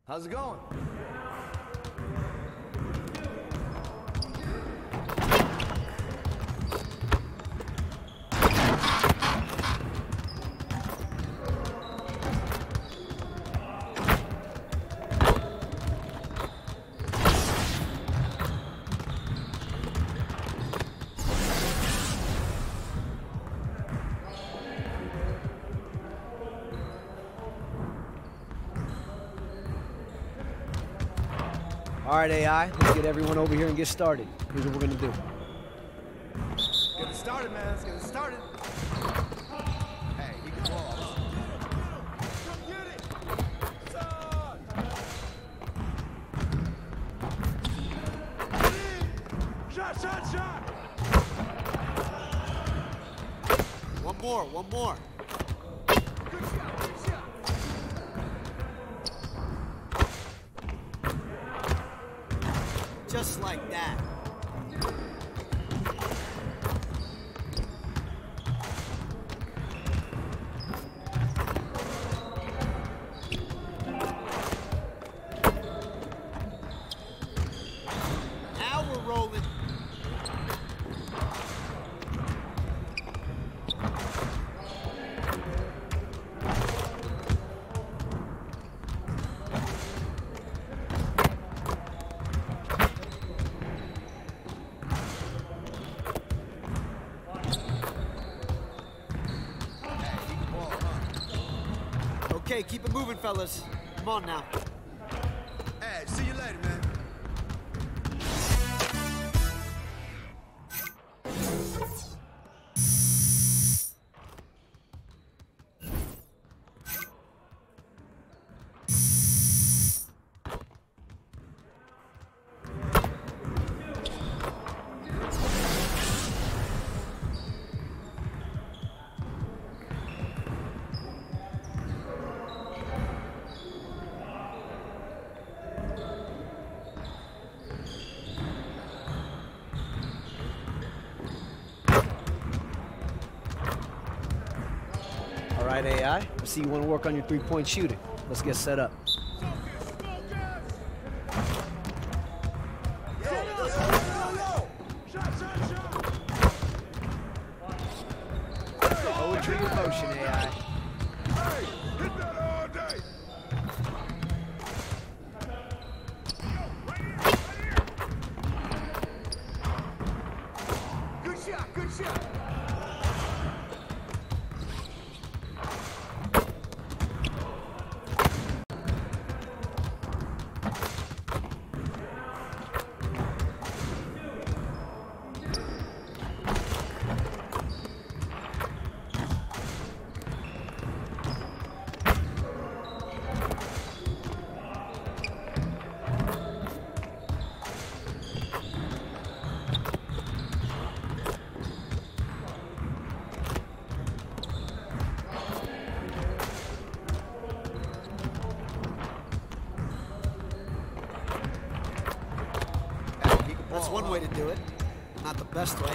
How's it going? All right, AI, let's get everyone over here and get started. Here's what we're gonna do. Get it started, man. Let's get it started. Hey, he can ball. Come get it. Son. Get in. Shot, shot, shot. One more. Good shot, good shot. Just like that. Now we're rolling. Okay, keep it moving, fellas. Come on now. Hey, see you later, man. All right, AI, I see you want to work on your three-point shooting. Let's get set up. Poetry in motion, AI. Hey, hit that all day. Good shot, good shot. That's one way to do it. Not the best way.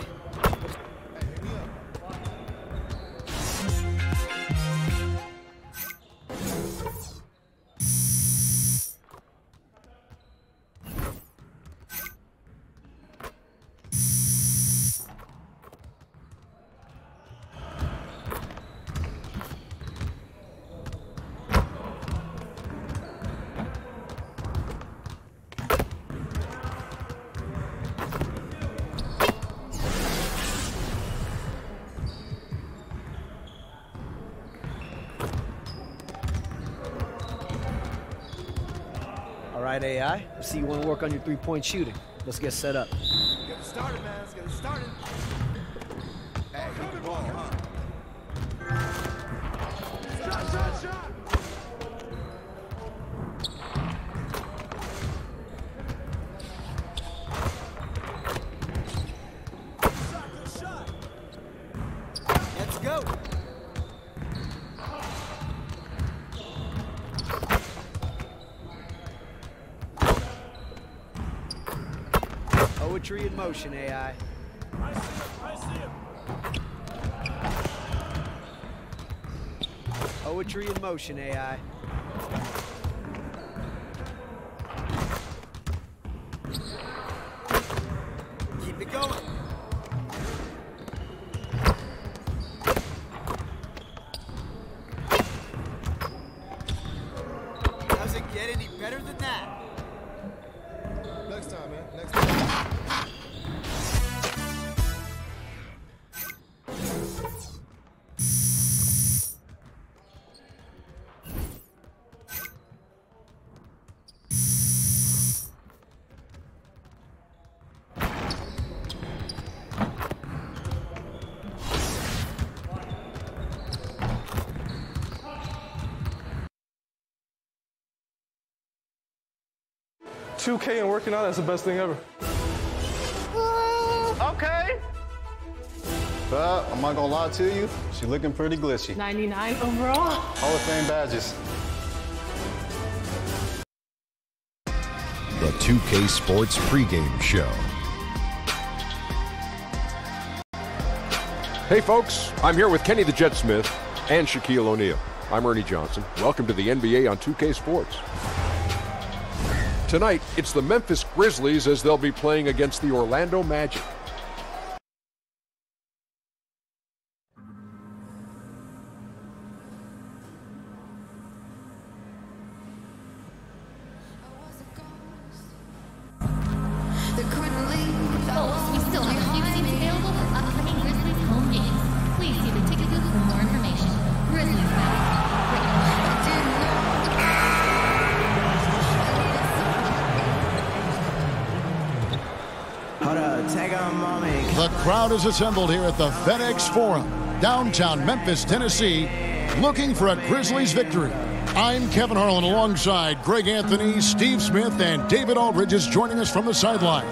All right, AI, I see you want to work on your three-point shooting. Let's get set up. Get it started, man. Let's get it started. Hey, he can ball, huh? Shot, shot, shot. Shot, good shot. Let's go. Poetry in motion, AI. I see him. Poetry in motion, AI. it going. Does it get any better than that? Next time, man. Next time. $2K and working out, that's the best thing ever. Okay. But I'm not gonna lie to you, she's looking pretty glitchy. 99 overall. Hall of Fame badges. The 2K Sports pregame show. Hey folks, I'm here with Kenny the Jet Smith and Shaquille O'Neal. I'm Ernie Johnson. Welcome to the NBA on 2K Sports. Tonight, it's the Memphis Grizzlies as they'll be playing against the Orlando Magic. We still have a few seats available for upcoming Grizzlies home games. Please see the ticket booth for more information. Grizzlies fans. The crowd is assembled here at the FedEx Forum, downtown Memphis, Tennessee, looking for a Grizzlies victory. I'm Kevin Harlan alongside Greg Anthony, Steve Smith, and David Aldridge is joining us from the sideline.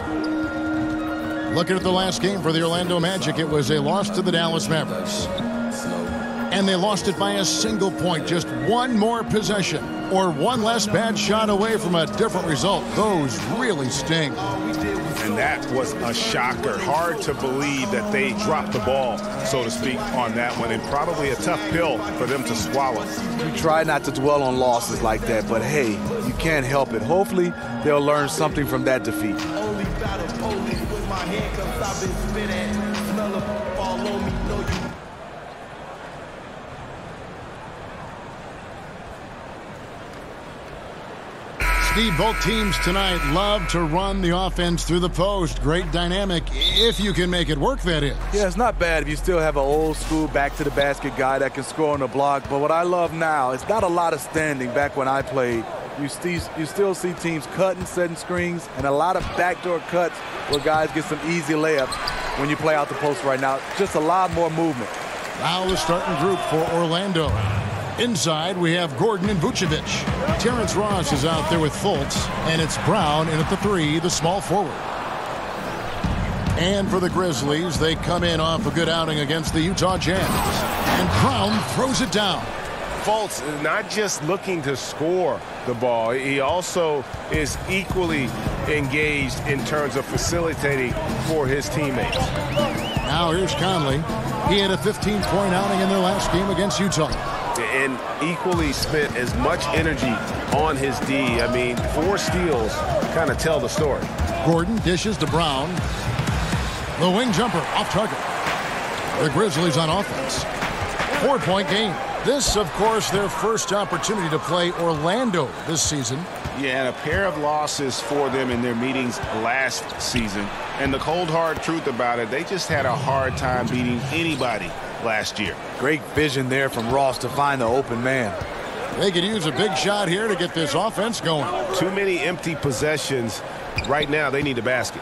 Looking at the last game for the Orlando Magic, it was a loss to the Dallas Mavericks. And they lost it by a single point, just one more possession or one less bad shot away from a different result. Those really sting. And that was a shocker. Hard to believe that they dropped the ball, so to speak, on that one, and probably a tough pill for them to swallow. We try not to dwell on losses like that, but hey, you can't help it. Hopefully, they'll learn something from that defeat. Only battle police with my handcuffs I've been spit at. Smell of fall on me, know you. Steve, both teams tonight love to run the offense through the post. Great dynamic, if you can make it work, that is. Yeah, it's not bad if you still have an old school back to the basket guy that can score on the block. But what I love now, it's not a lot of standing. Back when I played, you still see teams cutting, setting screens, and a lot of backdoor cuts where guys get some easy layups when you play out the post right now. Just a lot more movement. Now the starting group for Orlando. Inside, we have Gordon and Vucevic. Terrence Ross is out there with Fultz, and it's Brown in at the 3, the small forward. And for the Grizzlies, they come in off a good outing against the Utah Jazz. And Brown throws it down. Fultz is not just looking to score the ball, he also is equally engaged in terms of facilitating for his teammates. Now here's Conley. He had a 15-point outing in their last game against Utah. And equally spent as much energy on his D. I mean, 4 steals kind of tell the story. Gordon dishes to Brown. The wing jumper off target. The Grizzlies on offense. 4-point game. This, of course, their first opportunity to play Orlando this season. Yeah, and a pair of losses for them in their meetings last season. And the cold, hard truth about it, they just had a hard time beating anybody last year. Great vision there from Ross to find the open man. They could use a big shot here to get this offense going. Too many empty possessions. Right now, they need a basket.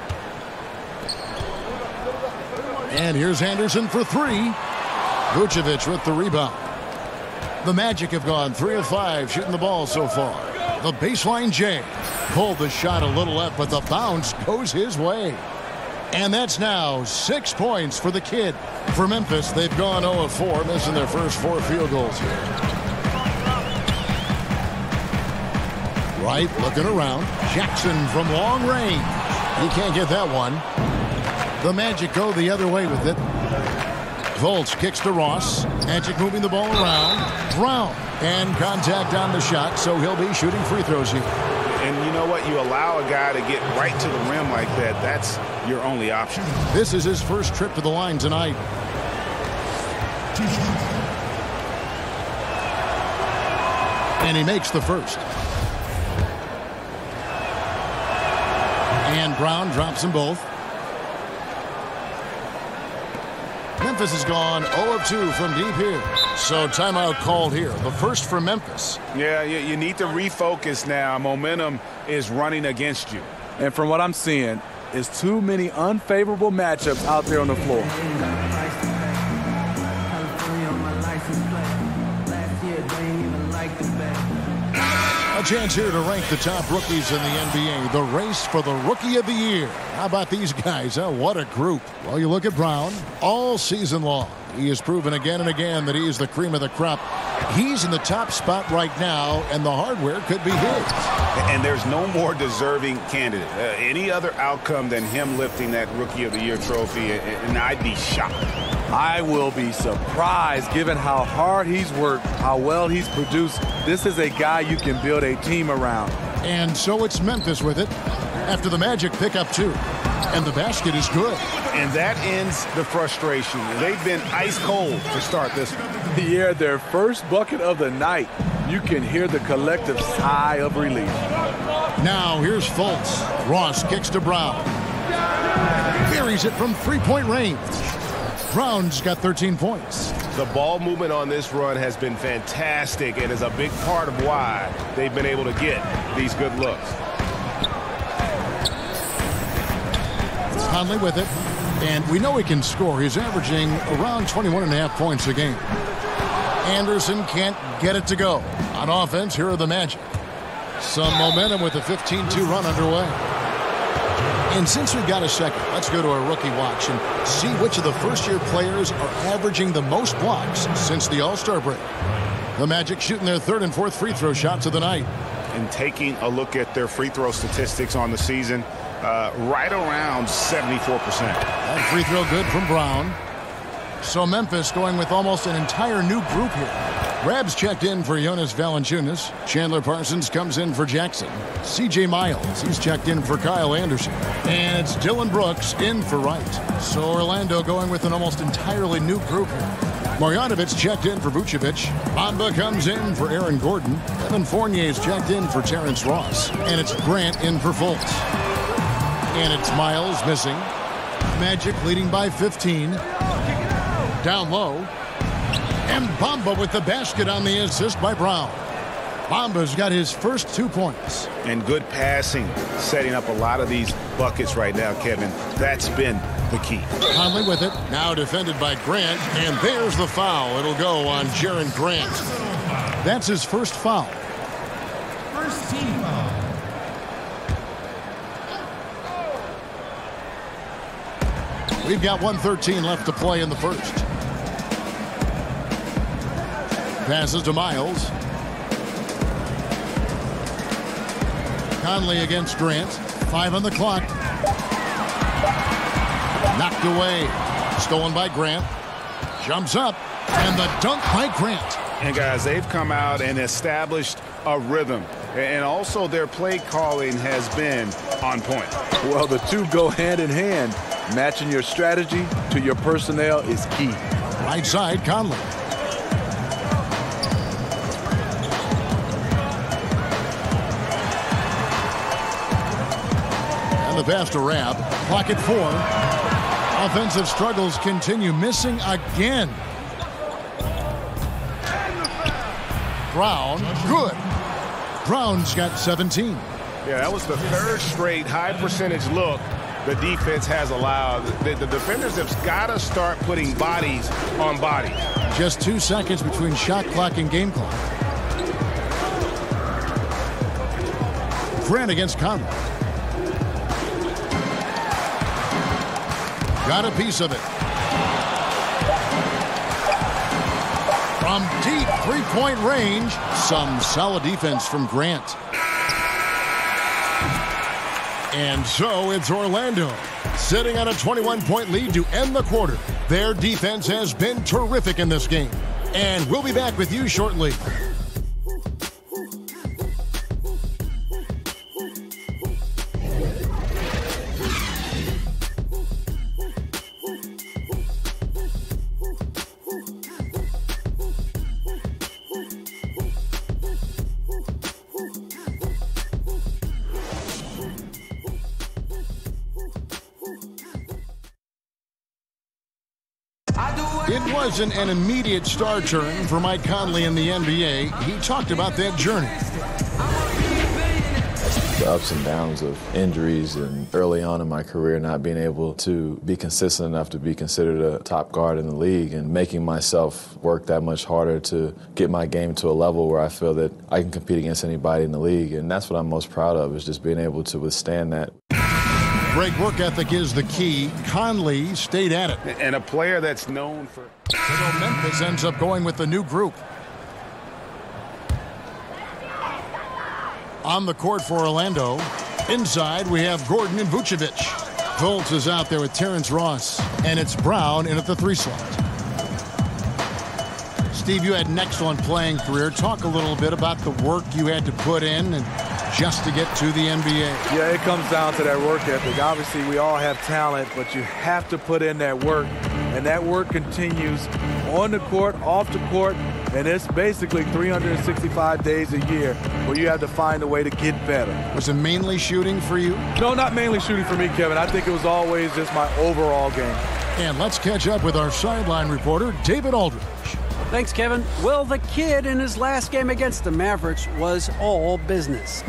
And here's Anderson for 3. Vucevic with the rebound. The Magic have gone 3 of 5 shooting the ball so far. The baseline J pulled the shot a little left, but the bounce goes his way. And that's now 6 points for the kid. For Memphis, they've gone 0 of 4, missing their first 4 field goals here. Wright looking around. Jackson from long range. He can't get that one. The Magic go the other way with it. Fultz kicks to Ross. Magic moving the ball around. Brown. And contact on the shot, so he'll be shooting free throws here. And you know what? You allow a guy to get right to the rim like that. That's your only option. This is his first trip to the line tonight. And he makes the first. And Brown drops them both. Memphis has gone 0 of 2 from deep here. So timeout called here. The first for Memphis. Yeah, you need to refocus now. Momentum is running against you. And from what I'm seeing, is too many unfavorable matchups out there on the floor. A chance here to rank the top rookies in the NBA. The race for the Rookie of the Year. How about these guys? Huh? What a group. Well, you look at Brown all season long. He has proven again and again that he is the cream of the crop. He's in the top spot right now, and the hardware could be his. And there's no more deserving candidate. Any other outcome than him lifting that Rookie of the Year trophy, and I'd be shocked. I will be surprised given how hard he's worked, how well he's produced. This is a guy you can build a team around. And so it's Memphis with it after the Magic pick up 2. And the basket is good. And that ends the frustration. They've been ice cold to start this one. Yeah, their first bucket of the night. You can hear the collective sigh of relief. Now here's Fultz. Ross kicks to Brown. Buries it from three-point range. Brown's got 13 points. The ball movement on this run has been fantastic and is a big part of why they've been able to get these good looks. Conley with it, and we know he can score. He's averaging around 21.5 points a game. Anderson can't get it to go. On offense, here are the Magic. Some momentum with a 15-2 run underway. And since we've got a second, let's go to our rookie watch and see which of the first-year players are averaging the most blocks since the All-Star break. The Magic shooting their third and fourth free throw shots of the night. And taking a look at their free throw statistics on the season, right around 74%. That free throw good from Brown. So Memphis going with almost an entire new group here. Rabs checked in for Jonas Valanciunas. Chandler Parsons comes in for Jackson. C.J. Miles, he's checked in for Kyle Anderson. And it's Dylan Brooks in for Wright. So Orlando going with an almost entirely new group here. Marjanovic checked in for Vucevic. Bamba comes in for Aaron Gordon. Evan Fournier's checked in for Terrence Ross. And it's Grant in for Fultz. And it's Miles missing. Magic leading by 15. Down low. And Bamba with the basket on the assist by Brown. Bamba's got his first 2 points. And good passing, setting up a lot of these buckets right now, Kevin. That's been the key. Conley with it. Now defended by Grant. And there's the foul. It'll go on Jaren Grant. That's his first foul. First team foul. We've got 1:13 left to play in the first. Passes to Miles. Conley against Grant. 5 on the clock. Knocked away. Stolen by Grant. Jumps up. And the dunk by Grant. And guys, they've come out and established a rhythm. And also their play calling has been on point. Well, the two go hand in hand. Matching your strategy to your personnel is key. Right side, Conley. And the pass to Rab. Clock at 4. Offensive struggles continue. Missing again. Brown, good. Brown's got 17. Yeah, that was the third straight high percentage look the defense has allowed. The defenders have got to start putting bodies on bodies. Just 2 seconds between shot clock and game clock. Grant against Conley. Got a piece of it. From deep three-point range, some solid defense from Grant. And so it's Orlando, sitting on a 21-point lead to end the quarter. Their defense has been terrific in this game. And we'll be back with you shortly. It wasn't an immediate star turn for Mike Conley in the NBA. He talked about that journey. The ups and downs of injuries and early on in my career not being able to be consistent enough to be considered a top guard in the league and making myself work that much harder to get my game to a level where I feel that I can compete against anybody in the league. And that's what I'm most proud of, is just being able to withstand that. Great work ethic is the key. Conley stayed at it. And a player that's known for... So Memphis ends up going with the new group. On the court for Orlando. Inside, we have Gordon and Vucevic. Fultz is out there with Terrence Ross. And it's Brown in at the 3 slot. Steve, you had an excellent playing career. Talk a little bit about the work you had to put in and just to get to the NBA. Yeah, it comes down to that work ethic. Obviously, we all have talent, but you have to put in that work. And that work continues on the court, off the court, and it's basically 365 days a year where you have to find a way to get better. Was it mainly shooting for you? No, not mainly shooting for me, Kevin. I think it was always just my overall game. And let's catch up with our sideline reporter, David Aldridge. Thanks, Kevin. Well, the kid in his last game against the Mavericks was all business.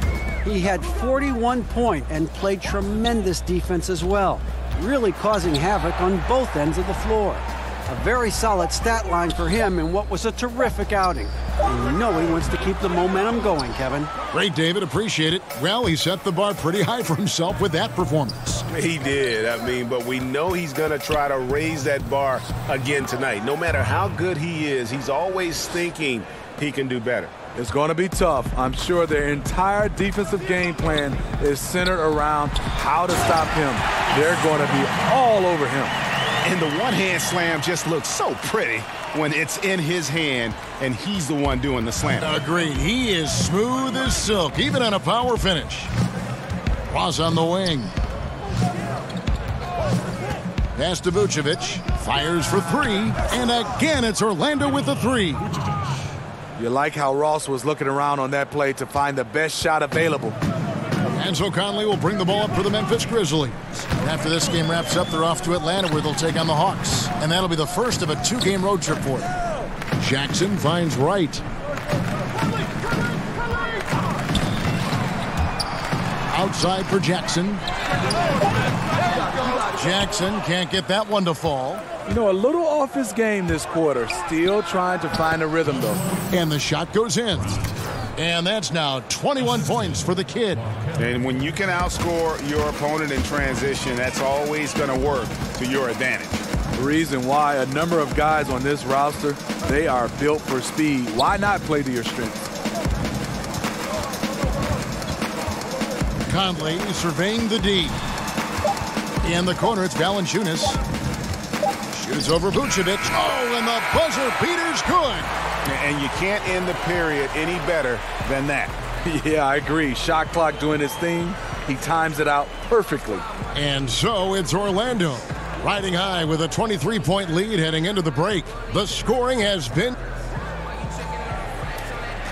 He had 41 points and played tremendous defense as well, really causing havoc on both ends of the floor. A very solid stat line for him in what was a terrific outing. And you know he wants to keep the momentum going, Kevin. Great, David. Appreciate it. Well, he set the bar pretty high for himself with that performance. He did. I mean, but we know he's going to try to raise that bar again tonight. No matter how good he is, he's always thinking he can do better. It's going to be tough. I'm sure their entire defensive game plan is centered around how to stop him. They're going to be all over him. And the one-hand slam just looks so pretty when it's in his hand and he's the one doing the slam. Agreed. He is smooth as silk, even on a power finish. Ross on the wing. Pass to Vucevic. Fires for 3. And again, it's Orlando with the 3. You like how Ross was looking around on that play to find the best shot available. And so Conley will bring the ball up for the Memphis Grizzlies. After this game wraps up, they're off to Atlanta where they'll take on the Hawks. And that'll be the first of a 2-game road trip for them. Jackson finds Wright. Outside for Jackson. Jackson can't get that one to fall. You know, a little off his game this quarter. Still trying to find a rhythm, though. And the shot goes in. And that's now 21 points for the kid. And when you can outscore your opponent in transition, that's always going to work to your advantage. The reason why a number of guys on this roster, they are built for speed. Why not play to your strengths? Conley surveying the D. In the corner, it's Valanciunas. Shoots over Vucevic. Oh, and the buzzer beater's good. And you can't end the period any better than that. Yeah, I agree. Shot clock doing his thing. He times it out perfectly. And so it's Orlando riding high with a 23-point lead heading into the break. The scoring has been...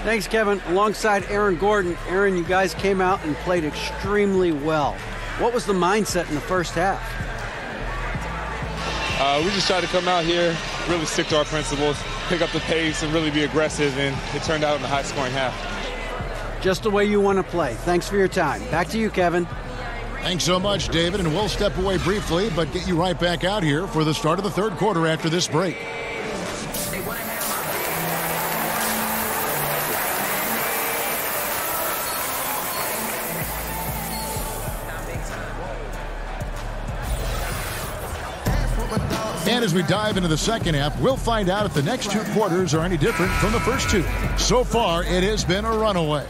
Thanks, Kevin. Alongside Aaron Gordon. Aaron, you guys came out and played extremely well. What was the mindset in the first half? We just tried to come out here, really stick to our principles, pick up the pace, and really be aggressive, and it turned out in a high-scoring half. Just the way you want to play. Thanks for your time. Back to you, Kevin. Thanks so much, David, and we'll step away briefly, but get you right back out here for the start of the third quarter after this break. And as we dive into the second half, we'll find out if the next 2 quarters are any different from the first 2. So far, it has been a runaway.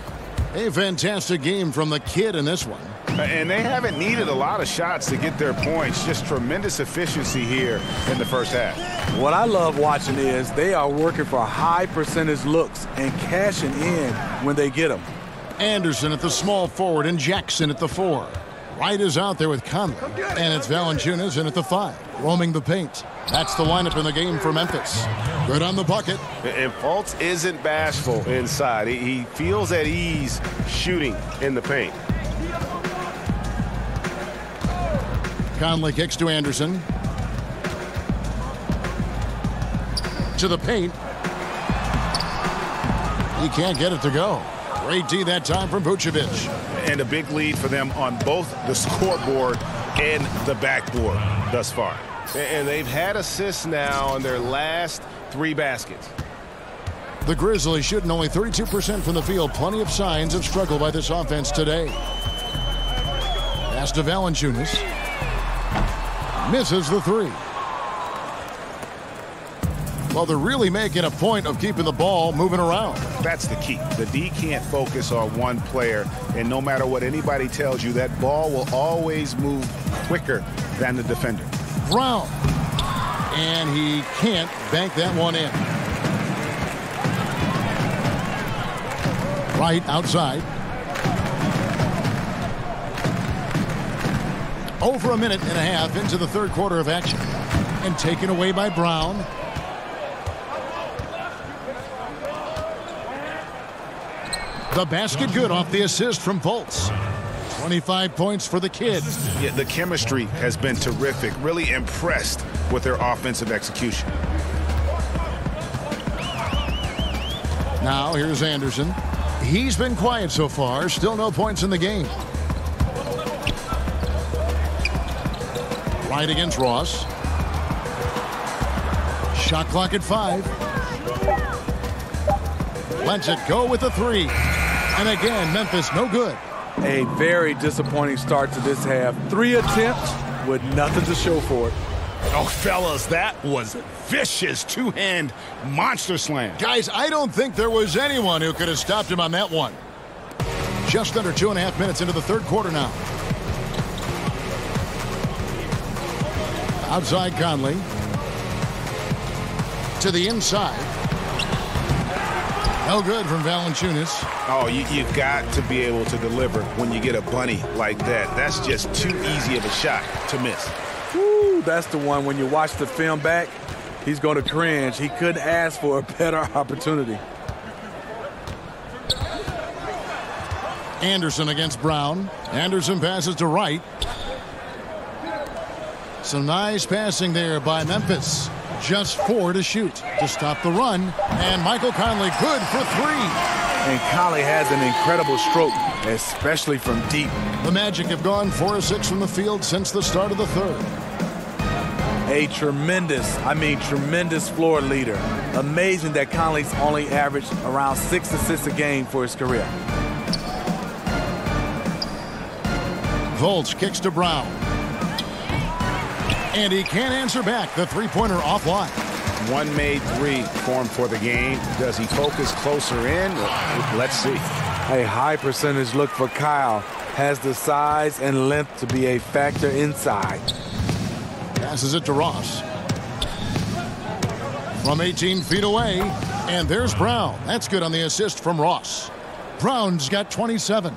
A fantastic game from the kid in this one. And they haven't needed a lot of shots to get their points. Just tremendous efficiency here in the first half. What I love watching is they are working for high percentage looks and cashing in when they get them. Anderson at the small forward and Jackson at the 4. Wright is out there with Conley, and it's Valanciunas in at the 5, roaming the paint. That's the lineup in the game for Memphis. Good on the bucket. And Fultz isn't bashful inside. He feels at ease shooting in the paint. Conley kicks to Anderson. To the paint. He can't get it to go. Great D that time from Vucevic. And a big lead for them on both the scoreboard and the backboard thus far. And they've had assists now on their last 3 baskets. The Grizzlies shooting only 32% from the field. Plenty of signs of struggle by this offense today. Pass to Valanciunas. Misses the 3. Well, they're really making a point of keeping the ball moving around. That's the key. The D can't focus on one player, and no matter what anybody tells you, that ball will always move quicker than the defender. Brown. And he can't bank that one in. Right outside. Over a minute and a half into the third quarter of action. And taken away by Brown. The basket good off the assist from Fultz. 25 points for the kid. Yeah, the chemistry has been terrific. Really impressed with their offensive execution. Now here's Anderson. He's been quiet so far. Still no points in the game. Right against Ross. Shot clock at 5. Lets it go with the 3. And again, Memphis no good. A very disappointing start to this half. 3 attempts with nothing to show for it. Oh, fellas, that was vicious two-hand monster slam. Guys, I don't think there was anyone who could have stopped him on that one. Just under 2.5 minutes into the third quarter now. Outside Conley. To the inside. No good from Valanciunas. Oh, you've got to be able to deliver when you get a bunny like that. That's just too easy of a shot to miss. Woo, that's the one when you watch the film back, he's going to cringe. He couldn't ask for a better opportunity. Anderson against Brown. Anderson passes to Wright. Some nice passing there by Memphis. Just 4 to shoot to stop the run. And Michael Conley good for 3. And Conley has an incredible stroke, especially from deep. The Magic have gone 4 of 6 from the field since the start of the third. A tremendous floor leader. Amazing that Conley's only averaged around 6 assists a game for his career. Fultz kicks to Brown. And he can't answer back. The three-pointer offline. One made 3 formed for the game. Does he focus closer in? Let's see. A high percentage look for Kyle. Has the size and length to be a factor inside. Passes it to Ross. From 18 feet away. And there's Brown. That's good on the assist from Ross. Brown's got 27.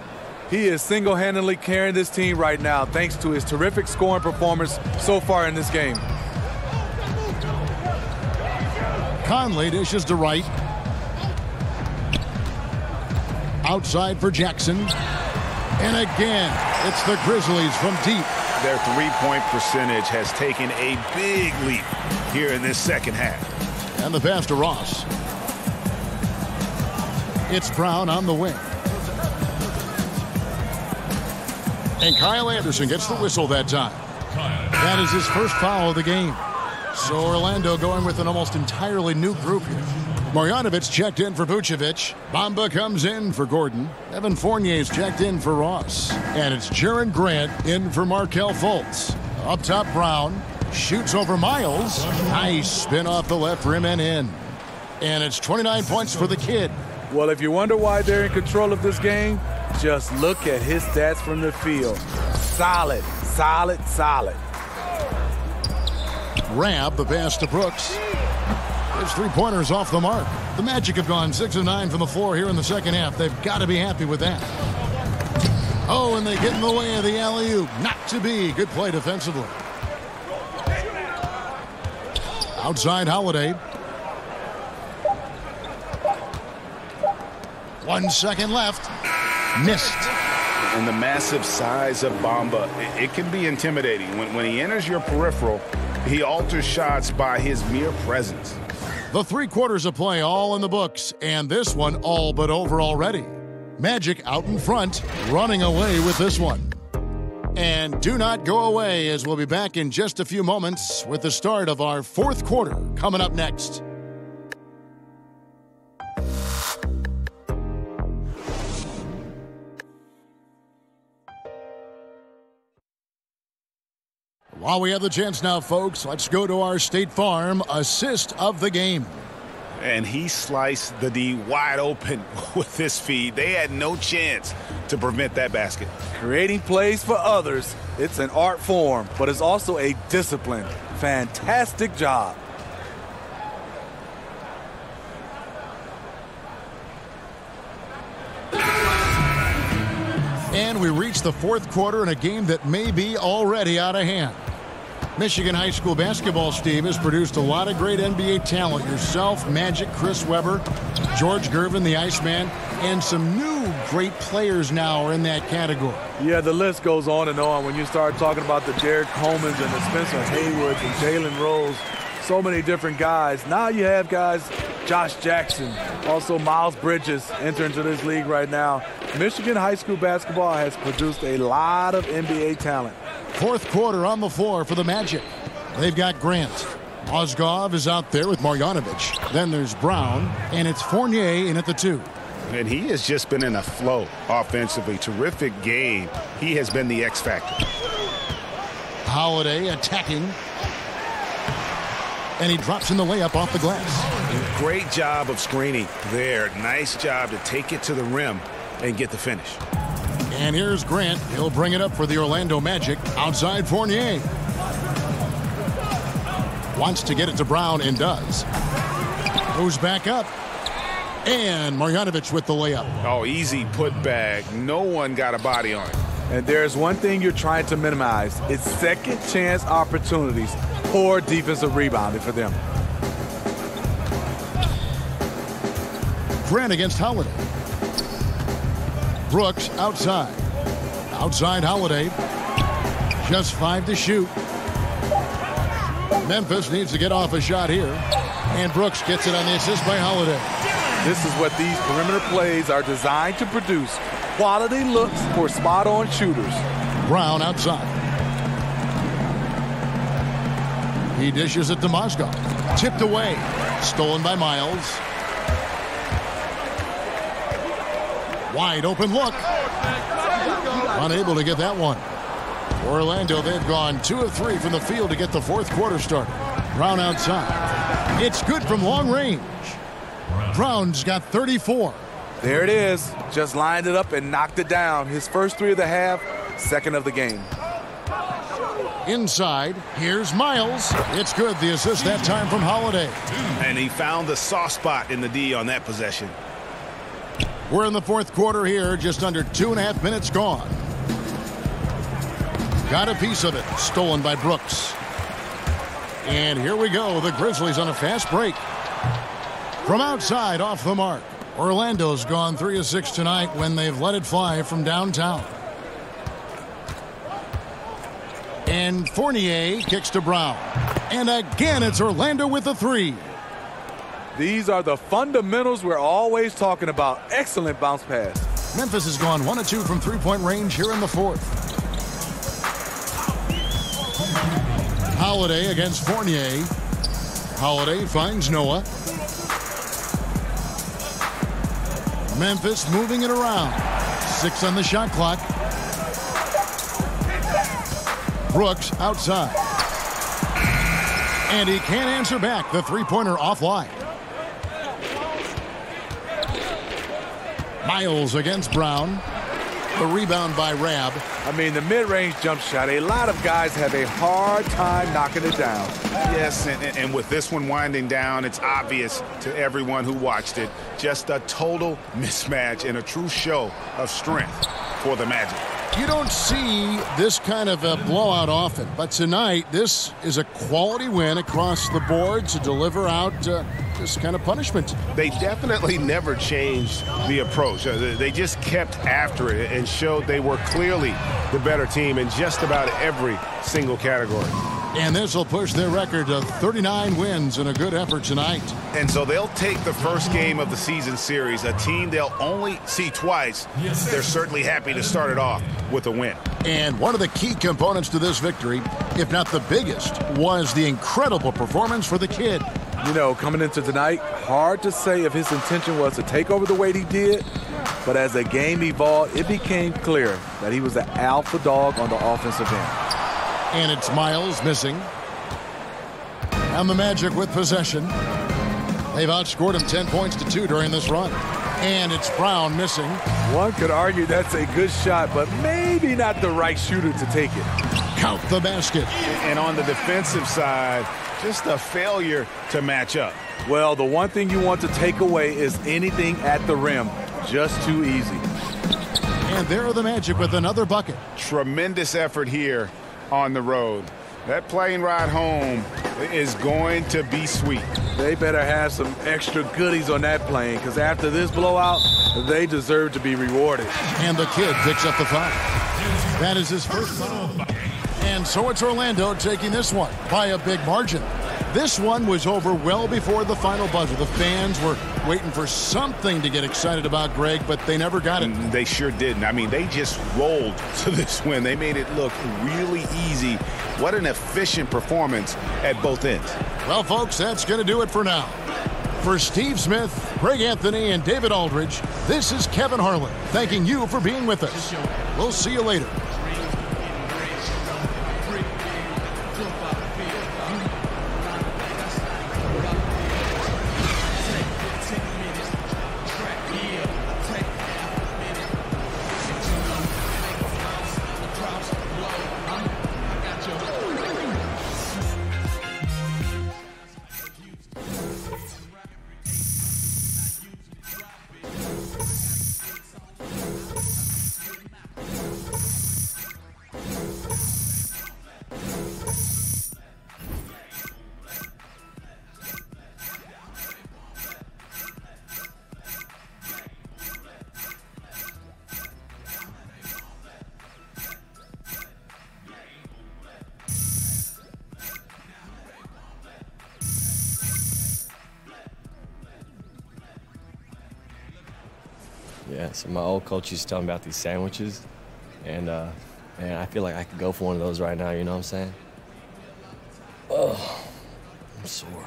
He is single-handedly carrying this team right now thanks to his terrific scoring performance so far in this game. Conley dishes to Wright. Outside for Jackson. And again, it's the Grizzlies from deep. Their three-point percentage has taken a big leap here in this second half. And the pass to Ross. It's Brown on the wing. And Kyle Anderson gets the whistle that time. That is his first foul of the game. So Orlando going with an almost entirely new group here. Marjanovic checked in for Vucevic. Bamba comes in for Gordon. Evan Fournier's checked in for Ross. And it's Jaren Grant in for Markelle Fultz. Up top, Brown. Shoots over Miles. Nice spin off the left rim and in. And it's 29 points for the kid. Well, if you wonder why they're in control of this game, just look at his stats from the field. Solid, solid, solid. Rab the pass to Brooks. His three-pointers off the mark. The Magic have gone 6 of 9 from the floor here in the second half. They've got to be happy with that. Oh, and they get in the way of the alley-oop. Not to be. Good play defensively. Outside Holiday. 1 second left. Missed. And the massive size of Bamba, it can be intimidating. When he enters your peripheral, he alters shots by his mere presence. The 3 quarters of play all in the books, and this one all but over already. Magic out in front, running away with this one. And do not go away, as we'll be back in just a few moments with the start of our 4th quarter coming up next. While we have the chance now, folks, let's go to our State Farm assist of the game. And he sliced the D wide open with this feed. They had no chance to prevent that basket. Creating plays for others, it's an art form, but it's also a discipline. Fantastic job. And we reach the 4th quarter in a game that may be already out of hand. Michigan high school basketball, Steve, has produced a lot of great NBA talent. Yourself, Magic, Chris Webber, George Gervin, the Iceman, and some new great players now are in that category. Yeah, the list goes on and on. When you start talking about the Derek Colemans and the Spencer Haywoods and Jalen Rose, so many different guys. Now you have guys, Josh Jackson, also Miles Bridges entering into this league right now. Michigan high school basketball has produced a lot of NBA talent. 4th quarter on the floor for the Magic. They've got Grant. Mozgov is out there with Marjanovic. Then there's Brown, and it's Fournier in at the 2. And he has just been in a flow offensively. Terrific game. He has been the X factor. Holiday attacking. And he drops in the layup off the glass. Great job of screening there. Nice job to take it to the rim and get the finish. And here's Grant. He'll bring it up for the Orlando Magic. Outside Fournier. Wants to get it to Brown and does. Goes back up. And Marjanovic with the layup. Oh, easy putback. No one got a body on it. And there's one thing you're trying to minimize. It's second chance opportunities. Poor defensive rebounding for them. Grant against Holiday. Brooks outside. Outside Holiday. Just 5 to shoot. Memphis needs to get off a shot here. And Brooks gets it on the assist by Holiday. This is what these perimeter plays are designed to produce. Quality looks for spot-on shooters. Brown outside. He dishes it to Mozgov. Tipped away. Stolen by Miles. Wide open look. Unable to get that one. Orlando, they've gone 2 of 3 from the field to get the 4th quarter started. Brown outside. It's good from long range. Brown's got 34. There it is. Just lined it up and knocked it down. His first 3 of the half, 2nd of the game. Inside, here's Miles. It's good. The assist that time from Holiday. And he found the soft spot in the D on that possession. We're in the 4th quarter here, just under 2.5 minutes gone. Got a piece of it, stolen by Brooks. And here we go, the Grizzlies on a fast break. From outside, off the mark. Orlando's gone 3 of 6 tonight when they've let it fly from downtown. And Fournier kicks to Brown. And again, it's Orlando with the 3. These are the fundamentals we're always talking about. Excellent bounce pass. Memphis has gone 1 of 2 from 3-point range here in the 4th. Holiday against Fournier. Holiday finds Noah. Memphis moving it around. 6 on the shot clock. Brooks outside. And he can't answer back. The 3-pointer offline. Miles against Brown. The rebound by Rab. I mean, the mid-range jump shot, a lot of guys have a hard time knocking it down. Yes, and with this one winding down, it's obvious to everyone who watched it. Just a total mismatch and a true show of strength for the Magic. You don't see this kind of a blowout often, but tonight this is a quality win across the board to deliver out this kind of punishment. They definitely never changed the approach. They just kept after it and showed they were clearly the better team in just about every single category. And this will push their record to 39 wins in a good effort tonight. And so they'll take the first game of the season series, a team they'll only see twice. They're certainly happy to start it off with a win. And one of the key components to this victory, if not the biggest, was the incredible performance for the kid. You know, coming into tonight, hard to say if his intention was to take over the way he did, but as the game evolved, it became clear that he was the alpha dog on the offensive end. And it's Miles missing. And the Magic with possession. They've outscored him 10 points to 2 during this run. And it's Brown missing. One could argue that's a good shot, but maybe not the right shooter to take it. Count the basket. And on the defensive side, just a failure to match up. Well, the one thing you want to take away is anything at the rim. Just too easy. And there are the Magic with another bucket. Tremendous effort here on the road. That plane ride home is going to be sweet. They better have some extra goodies on that plane, because after this blowout, they deserve to be rewarded. And the kid picks up the foul. That is his first foul. And so it's Orlando taking this one by a big margin. This one was over well before the final buzzer. The fans were waiting for something to get excited about, Greg, but they never got it. They sure didn't. I mean, they just rolled to this win. They made it look really easy. What an efficient performance at both ends. Well, folks, that's going to do it for now. For Steve Smith, Greg Anthony, and David Aldridge, this is Kevin Harlan thanking you for being with us. We'll see you later. Yeah, so my old coach used to tell me about these sandwiches, and man, I feel like I could go for one of those right now, you know what I'm saying? Oh, I'm sore.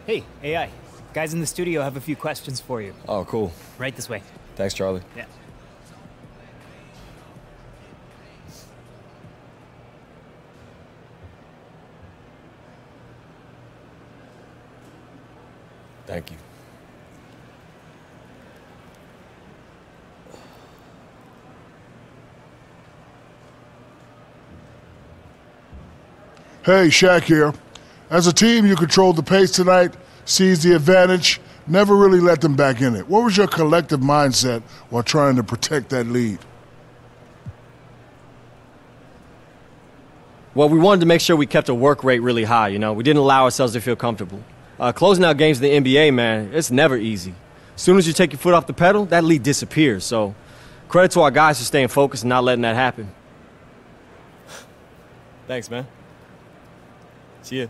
Hey, AI. Guys in the studio have a few questions for you. Oh, cool. Right this way. Thanks, Charlie. Yeah. Thank you. Hey, Shaq here. As a team, you controlled the pace tonight, seized the advantage, never really let them back in it. What was your collective mindset while trying to protect that lead? Well, we wanted to make sure we kept a work rate really high, you know. We didn't allow ourselves to feel comfortable. Closing out games in the NBA, man, it's never easy. As soon as you take your foot off the pedal, that lead disappears. So credit to our guys for staying focused and not letting that happen. Thanks, man. See ya.